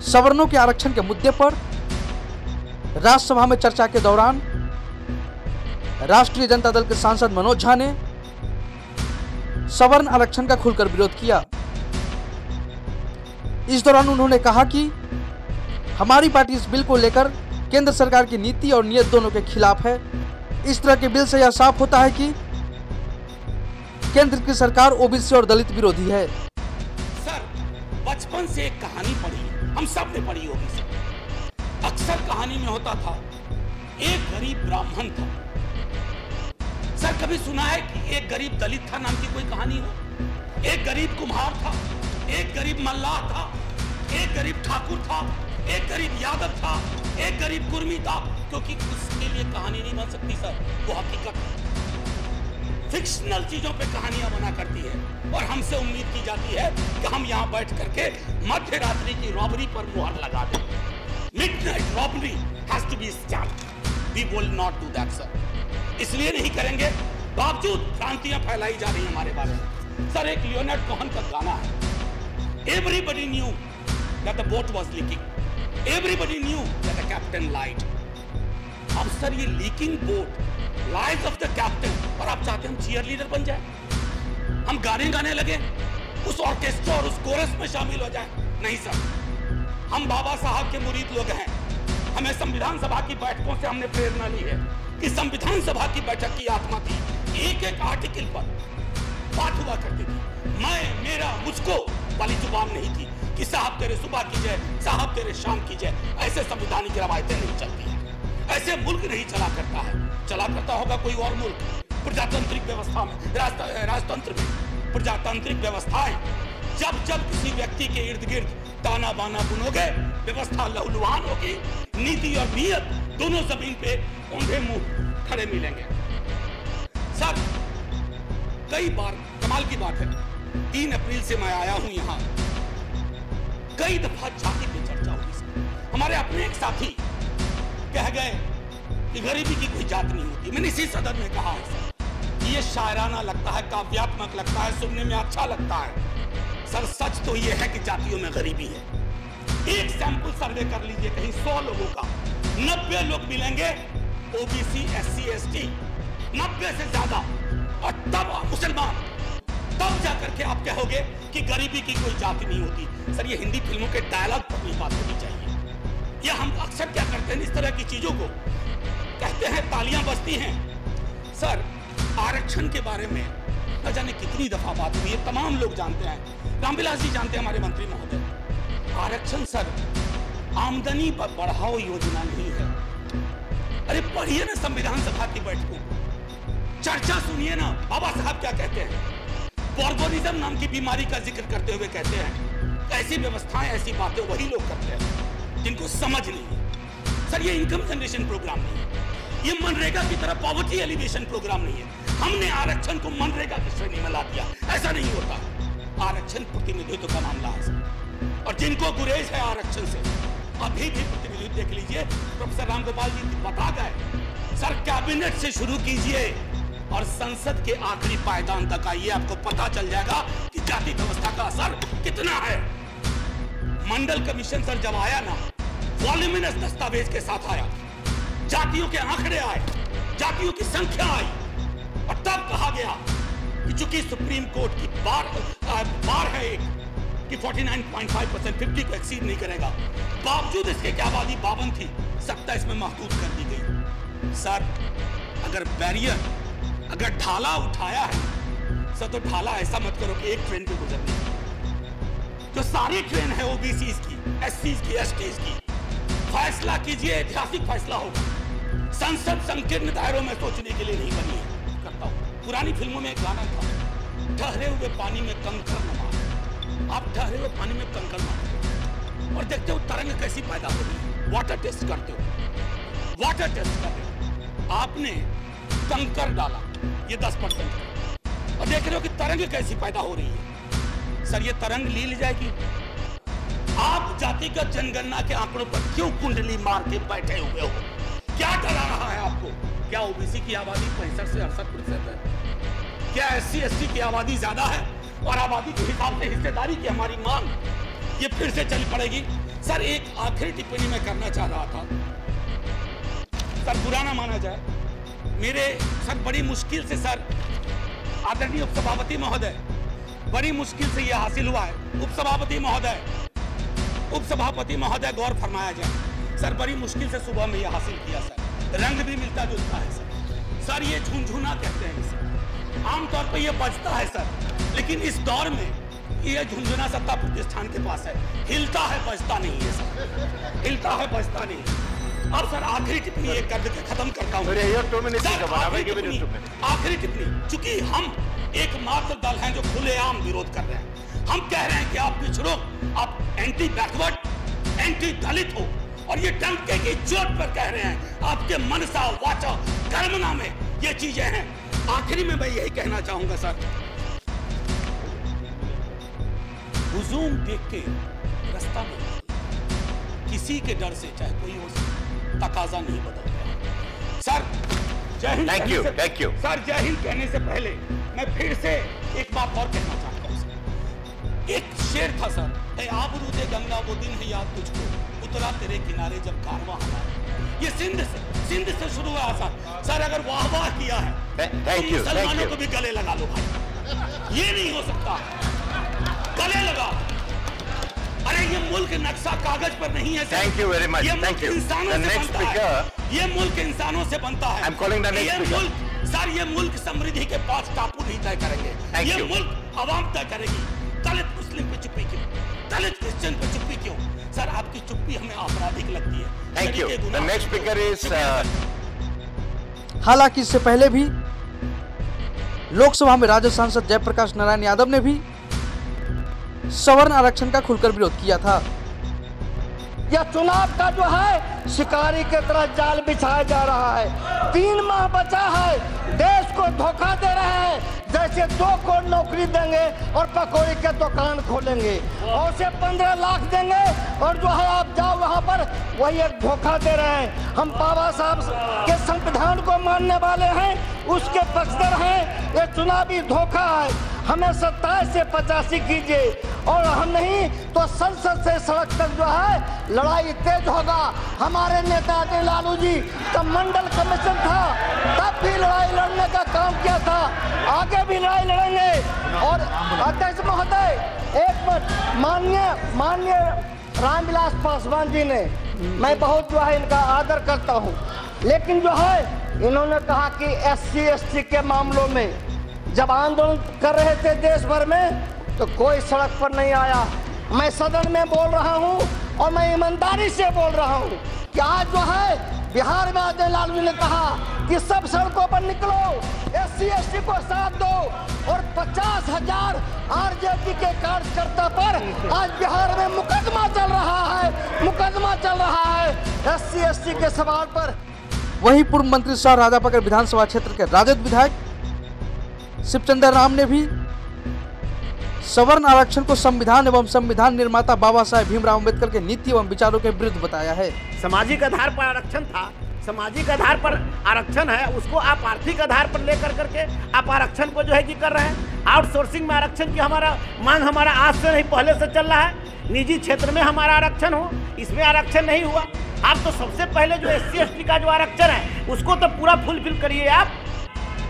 सवर्णों के आरक्षण के मुद्दे पर राज्यसभा में चर्चा के दौरान राष्ट्रीय जनता दल के सांसद मनोज झा ने सवर्ण आरक्षण का खुलकर विरोध किया। इस दौरान उन्होंने कहा कि हमारी पार्टी इस बिल को लेकर केंद्र सरकार की नीति और नीयत दोनों के खिलाफ है। इस तरह के बिल से यह साफ होता है कि केंद्र की सरकार ओबीसी और दलित विरोधी है। सर, बचपन से एक कहानी पढ़ी, हम सब ने पढ़ी होगी सर। अक्सर कहानी में होता था, एक गरीब ब्राह्मण था। सर, कभी सुना है कि एक गरीब दलित था नाम की कोई कहानी हो? एक गरीब कुम्हार था, एक गरीब मल्लाह था, एक गरीब ठाकुर था, एक गरीब यादव था, एक गरीब कुर्मी था, क्योंकि उसके लिए कहानी नहीं बन सकती सर, वो हकीकत है। फिक्शनल चीजों पे कहानियां बना करती है और हमसे उम्मीद की जाती है कि हम यहाँ बैठ करके मध्य रात्रि की रॉबरी पर मुहर लगा दें। Midnight robbery has to be stopped. We will not do that sir. इसलिए नहीं करेंगे, बावजूद भ्रांतियां फैलाई जा रही हैं हमारे बारे में। सर, एक लियोनार्ड कोहेन का गाना है, everybody knew that the boat was leaking, everybody knew that the captain lied. अब सर, ये leaking boat, life of the captain, और आप चाहते हम चीयर लीडर बन जाए, हम गाने गाने लगे, उस ऑर्केस्ट्रा और उस कोरस में शामिल हो जाए? नहीं सर, हम बाबा साहब के मुरीद लोग हैं। हमें संविधान सभा की बैठकों से हमने प्रेरणा ली है कि संविधान सभा की बैठक की आत्मा थी, एक एक आर्टिकल पर बात हुआ करती थी। मैं, मेरा, मुझको वाली जुबान नहीं थी कि साहब तेरे सुबह की जय, साहब तेरे शाम की जय। ऐसे संविधानिक रवायतें नहीं चलती हैं, ऐसे मुल्क नहीं चला करता है। चला करता होगा कोई और मुल्क, प्रजातांत्रिक व्यवस्था में, राजतंत्र में। प्रजातांत्रिक व्यवस्थाएं, जब जब किसी व्यक्ति के इर्द गिर्द ताना बाना बुनोगे, व्यवस्था लहूलुहान होगी, नीति और नीयत दोनों जमीन पे औंधे मुंह खड़े मिलेंगे। सर, कई बार कमाल की बात है, 3 अप्रैल से मैं आया हूं यहां, कई दफा जाति पे चर्चा हुई। हमारे अपने एक साथी कह गए कि गरीबी की कोई जात नहीं होती। मैंने इसी सदन में कहा है सर, कि ये शायराना लगता है, काव्यात्मक लगता है, सुनने में अच्छा लगता है। सर, सच तो ये है कि जातियों में गरीबी है। एक सैंपल सर्वे कर लीजिए कहीं 100 लोगों का, 90 लोग मिलेंगे ओबीसी, एससी, एसटी, 90 से ज्यादा, और तब मुसलमान, तब जाकर के आप कहोगे कि गरीबी की कोई जाति नहीं होती। सर, ये हिंदी फिल्मों के डायलॉग पर भी बात होनी चाहिए। ये हम अक्सर क्या करते हैं, इस तरह की चीजों को कहते हैं, तालियां बजती हैं। सर, आरक्षण के बारे में न जाने कितनी दफा बात हुई है, तमाम लोग जानते हैं, रामविलास जी जानते हैं, हमारे मंत्री महोदय। आरक्षण सर आमदनी बढ़ाओ योजना नहीं है। अरे पढ़िए ना संविधान सभा की बैठकों, चर्चा सुनिए ना, बाबा साहब क्या कहते हैं। बॉर्बोनिज्म नाम की बीमारी का जिक्र करते हुए कहते हैं, ऐसी व्यवस्थाएं, ऐसी बातें वही लोग करते हैं जिनको समझ नहीं है। सर, ये इनकम जनरेशन प्रोग्राम नहीं है, ये मनरेगा की तरह पॉवर्टी एलिवेशन प्रोग्राम नहीं है। हमने आरक्षण को मनरेगा की श्रेणी में ला दिया, ऐसा नहीं होता। आरक्षण प्रतिनिधित्व का मामला है सर, और जिनको गुरेज है आरक्षण से, अभी भी प्रतिनिधित्व देख लीजिए, प्रोफेसर रामगोपाल जी बता गए। सर, कैबिनेट से शुरू कीजिए और संसद के आखिरी पायदान तक आइए, आपको पता चल जाएगा कि जाति व्यवस्था का असर कितना है। मंडल कमीशन सर जब आया ना, वॉल्यूमिनस दस्तावेज के साथ आया, जातियों के आंकड़े आए, जातियों की संख्या आई, और तब कहा गया कि चूंकि सुप्रीम कोर्ट की बार है एक कि 49.5% 50 को एक्सीड नहीं करेगा, बावजूद इसके कि आबादी 52 थी, 27 में महदूद कर दी गई। सर, अगर बैरियर, अगर ढाला उठाया है सर, तो ढाला ऐसा मत करो कि एक ट्रेन पे गुजरने जो सारी ट्रेन है ओबीसी की, एससी की, एसटी की, फैसला कीजिए, ऐतिहासिक फैसला होगा। संसद संकीर्ण दायरों में सोचने के लिए नहीं बनी है। करता हूं, पुरानी फिल्मों में एक गाना था, ठहरे हुए पानी में कंकर न मार। आप ठहरे हुए पानी में कंकर मारते और देखते हो तरंग कैसी पैदा हो रही है। वाटर टेस्ट करते हो, वाटर टेस्ट करते हो, आपने कंकर डाला, ये 10%, और देख रहे हो कि तरंग कैसी पैदा हो रही है। सर, ये तरंग ली जाएगी। आप जातिगत जनगणना के आंकड़ों पर क्यों कुंडली मार के बैठे हुए हो? क्या डरा रहा है आपको? क्या ओबीसी की आबादी 65 से 68% है? क्या एससी एसटी की आबादी ज्यादा है और आबादी के हिसाब से हिस्सेदारी की हमारी मांग ये फिर से चल पड़ेगी? सर एक आखिरी टिप्पणी मैं करना चाह रहा था, सर बुरा ना माना जाए, मेरे सर बड़ी मुश्किल से सर आदरणीय उपसभापति महोदय, बड़ी मुश्किल से यह हासिल हुआ है। उपसभापति महोदय गौर फरमाया जाए, सर बड़ी मुश्किल से सुबह में यह हासिल किया सर। रंग भी मिलता जुलता है सर ये झुनझुना कहते हैं इसे, आमतौर पर यह बजता है सर, लेकिन इस दौर में यह झुनझुना सत्ता प्रतिष्ठान के पास है, हिलता है बजता नहीं है सर, हिलता है बजता नहीं। और सर आखिरी टिप्पणी एक कर के खत्म करता हूँ। आखिरी टिप्पणी, चूंकि हम एकमात्र दल हैं जो खुलेआम विरोध कर रहे हैं, हम कह रहे हैं कि आप पिछड़ो, आप एंटी बैकवर्ड, एंटी दलित हो, और ये डंके की चोट पर कह रहे हैं, आपके मनसा वाचा कर्मना में ये चीजें हैं। आखिरी में मैं यही कहना चाहूंगा सर, हुजूम देख के रास्ता में किसी के डर से चाहे कोई हो, तकाजा नहीं बदल गया सर। जय हिंद। Thank you sir. जय हिंद कहने से पहले मैं फिर से एक बात और कहना चाहता हूँ सर। एक शेर था सर, ए आबरूदे गंगा वो दिन है याद तुझको, उतरा तेरे किनारे जब कारवां हमारा। ये सिंध से शुरू हुआ सर अगर वाह वाह किया है तो मुसलमानों को भी गले लगा लो भाई, ये नहीं हो सकता, गले लगा। अरे ये मुल्क नक्शा कागज पर नहीं है sir. Thank you very much. ये Thank you. इंसानों The से next बनता speaker. है। ये मुल्क इंसानों से बनता है। I'm calling the next ये speaker. मुल्क सर, ये मुल्क समृद्धि के 5 टापू नहीं तय करेंगे। Thank ये you. मुल्क आवाम तय करेगी। दलित मुस्लिम पे चुप्पी क्यों, दलित क्रिश्चियन पे चुप्पी क्यों? सर आपकी चुप्पी हमें आपराधिक लगती है। Thank you. The next speaker is हालांकि इससे पहले भी लोकसभा में राजद सांसद जयप्रकाश नारायण यादव ने भी सवर्ण आरक्षण का खुलकर विरोध किया था। यह चुनाव का जो है शिकारी की तरह जाल बिछाया जा रहा है। 3 माह बचा है, देश को धोखा दे रहे हैं, जैसे 2 को नौकरी देंगे और पकौड़ी के दुकान खोलेंगे और उसे 15 लाख देंगे और जो है आप जाओ वहां पर, वही एक धोखा दे रहे हैं। हम बाबा साहब के संविधान को मानने वाले हैं, उसके पक्षधर हैं। ये चुनावी धोखा है। हमें 27 से 85 कीजिए और हम नहीं तो संसद से सड़क तक जो है लड़ाई तेज होगा। हमारे नेता लालू जी का मंडल कमीशन था, तब भी लड़ाई लड़ने का काम किया था, आगे भी लड़ाई लड़ेंगे। और अध्यक्ष महोदय एक मिनट, माननीय रामविलास पासवान जी ने, मैं बहुत जो है इनका आदर करता हूँ, लेकिन जो है इन्होंने कहा कि SC ST के मामलों में जब आंदोलन कर रहे थे देश भर में तो कोई सड़क पर नहीं आया। मैं सदन में बोल रहा हूं और मैं ईमानदारी से बोल रहा हूं कि आज जो है बिहार में अजय लालू ने कहा कि सब सड़कों पर निकलो, SC ST को साथ दो, और 50,000 RJP के कार्यकर्ता पर आज बिहार में मुकदमा चल रहा है SC ST के सवाल पर। वहीं पूर्व मंत्री सह राजापकर विधानसभा क्षेत्र के राजद विधायक शिवचंद्र राम ने भी सवर्ण आरक्षण को संविधान एवं संविधान निर्माता बाबा साहेब भीमराव अम्बेडकर के नीति एवं विचारों के विरुद्ध बताया है। सामाजिक आधार पर आरक्षण था, सामाजिक आधार पर आरक्षण है, उसको आप आर्थिक आधार पर लेकर करके आप आरक्षण को जो है कि कर रहे हैं। आउटसोर्सिंग में आरक्षण की हमारा मांग हमारा आज से नहीं पहले से चल रहा है। निजी क्षेत्र में हमारा आरक्षण हो, इसमें आरक्षण नहीं हुआ। आप तो सबसे पहले जो SC ST का जो आरक्षण है उसको तो पूरा फुलफिल करिए।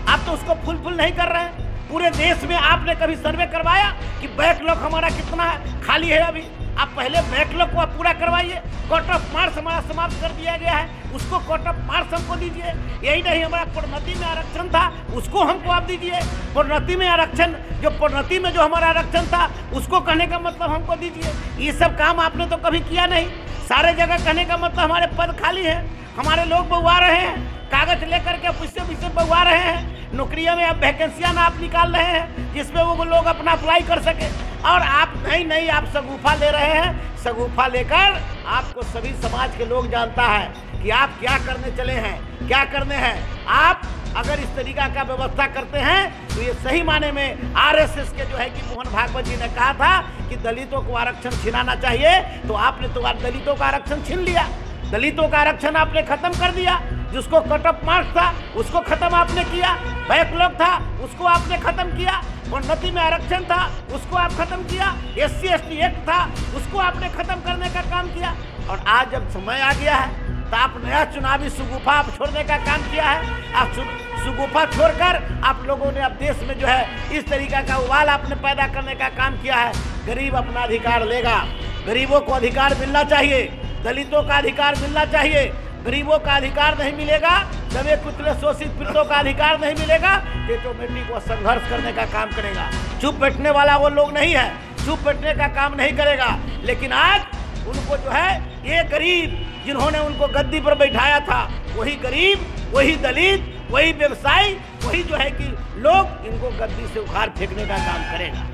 आप तो उसको फुलफिल नहीं कर रहे हैं। पूरे देश में आपने कभी सर्वे करवाया कि बैकलॉग हमारा कितना है, खाली है अभी? आप पहले बैकलॉग को आप पूरा करवाइए। कट ऑफ मार्क्स हमारा समाप्त कर दिया गया है, उसको कट ऑफ मार्क्स हमको दीजिए। यही नहीं, हमारा प्रोन्नति में आरक्षण था, उसको हमको आप दीजिए। प्रोन्नति में आरक्षण, जो प्रोन्नति में जो हमारा आरक्षण था उसको कहने का मतलब हमको दीजिए। ये सब काम आपने तो कभी किया नहीं। सारे जगह कहने का मतलब हमारे पद खाली है, हमारे लोग बउआ रहे हैं, कागज लेकर के पीछे बउआ रहे हैं, नौकरियों में आप वैकेंसियां ना आप निकाल रहे हैं जिसमें वो लोग अपना अप्लाई कर सके। और आप नहीं आप सगुफा ले रहे हैं। सगुफा लेकर आपको सभी समाज के लोग जानता है कि आप क्या करने चले हैं, क्या करने हैं। आप अगर इस तरीका का व्यवस्था करते हैं तो ये सही माने में RSS के जो है कि मोहन भागवत जी ने कहा था कि दलितों को आरक्षण छिनाना चाहिए, तो आपने तो दलितों का आरक्षण छीन लिया। दलितों का आरक्षण आपने खत्म कर दिया। जिसको कट ऑफ मार्क्स था उसको खत्म आपने किया, बैकलॉग था उसको आपने खत्म किया। प्रोन्नति में आरक्षण था उसको आप खत्म किया, SC/ST एक्ट था उसको आपने खत्म करने का काम किया, और आज जब समय आ गया है तो आप नया चुनावी सुगुफा आप छोड़ने का काम किया है। आप सुगुफा छोड़कर आप लोगों ने अब देश में जो है इस तरीका का उबाल आपने पैदा करने का काम किया है। गरीब अपना अधिकार लेगा, गरीबों को अधिकार मिलना चाहिए, दलितों का अधिकार मिलना चाहिए। गरीबों का अधिकार नहीं मिलेगा, दबे कुचले शोषित पीड़ितों का अधिकार नहीं मिलेगा, ऑटोमेटिक वो संघर्ष करने का काम करेगा। चुप बैठने वाला वो लोग नहीं है, चुप बैठने का काम नहीं करेगा। लेकिन आज उनको जो है ये गरीब जिन्होंने उनको गद्दी पर बैठाया था, वही गरीब, वही दलित, वही व्यवसायी, वही जो है कि लोग इनको गद्दी से उखाड़ फेंकने का काम करेगा।